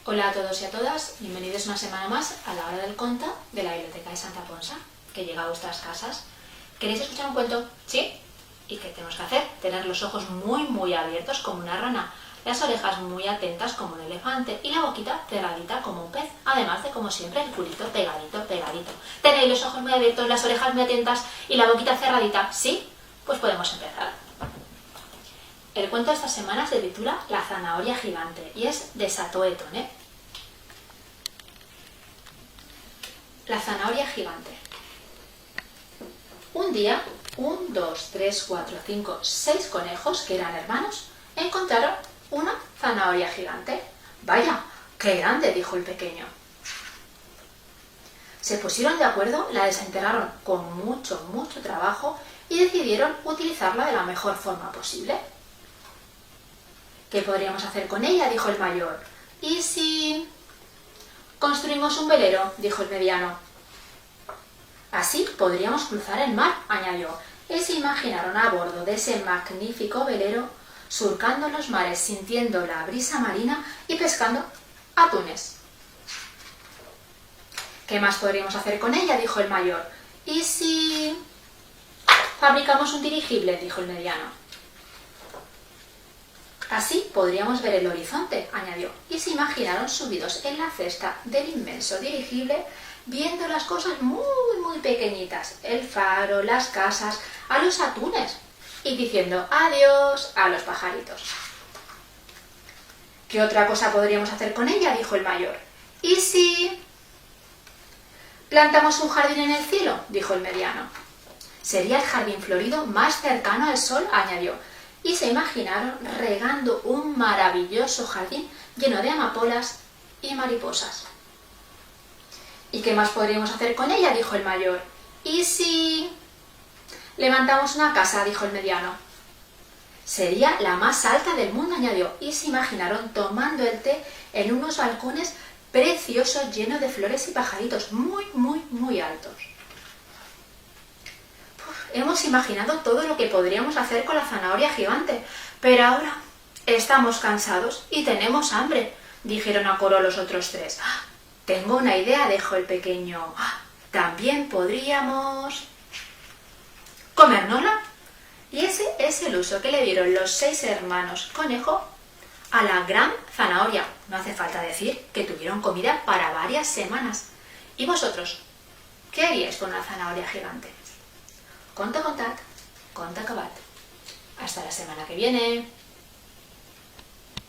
Hola a todos y a todas, bienvenidos una semana más a la hora del conte de la Biblioteca de Santa Ponsa, que llega a vuestras casas. ¿Queréis escuchar un cuento? ¿Sí? ¿Y qué tenemos que hacer? Tener los ojos muy abiertos como una rana, las orejas muy atentas como un elefante y la boquita cerradita como un pez, además de, como siempre, el culito pegadito. ¿Tenéis los ojos muy abiertos, las orejas muy atentas y la boquita cerradita? ¿Sí? Pues podemos empezar. El cuento de esta semana se titula La zanahoria gigante y es de Satoe Tone. La zanahoria gigante. Un día, 1, 2, 3, 4, 5, 6 conejos, que eran hermanos, encontraron una zanahoria gigante. ¡Vaya, qué grande!, dijo el pequeño. Se pusieron de acuerdo, la desenterraron con mucho trabajo y decidieron utilizarla de la mejor forma posible. ¿Qué podríamos hacer con ella?, dijo el mayor. ¿Y si construimos un velero?, dijo el mediano. Así podríamos cruzar el mar, añadió, y se imaginaron a bordo de ese magnífico velero, surcando los mares, sintiendo la brisa marina y pescando atunes. ¿Qué más podríamos hacer con ella?, dijo el mayor. ¿Y si fabricamos un dirigible?, dijo el mediano. Así podríamos ver el horizonte, añadió, y se imaginaron subidos en la cesta del inmenso dirigible, viendo las cosas muy pequeñitas, el faro, las casas, a los atunes, y diciendo adiós a los pajaritos. ¿Qué otra cosa podríamos hacer con ella?, dijo el mayor. ¿Y si plantamos un jardín en el cielo?, dijo el mediano. Sería el jardín florido más cercano al sol, añadió, y se imaginaron regando un maravilloso jardín lleno de amapolas y mariposas. ¿Y qué más podríamos hacer con ella?, dijo el mayor. ¿Y si levantamos una casa?, dijo el mediano. Sería la más alta del mundo, añadió, y se imaginaron tomando el té en unos balcones preciosos llenos de flores y pajaritos muy altos. Hemos imaginado todo lo que podríamos hacer con la zanahoria gigante, pero ahora estamos cansados y tenemos hambre, dijeron a coro los otros tres. Tengo una idea, dijo el pequeño. También podríamos comérnosla. Y ese es el uso que le dieron los 6 hermanos conejo a la gran zanahoria. No hace falta decir que tuvieron comida para varias semanas. ¿Y vosotros? ¿Qué haríais con la zanahoria gigante? Conte contat, conte acabat. Hasta la semana que viene.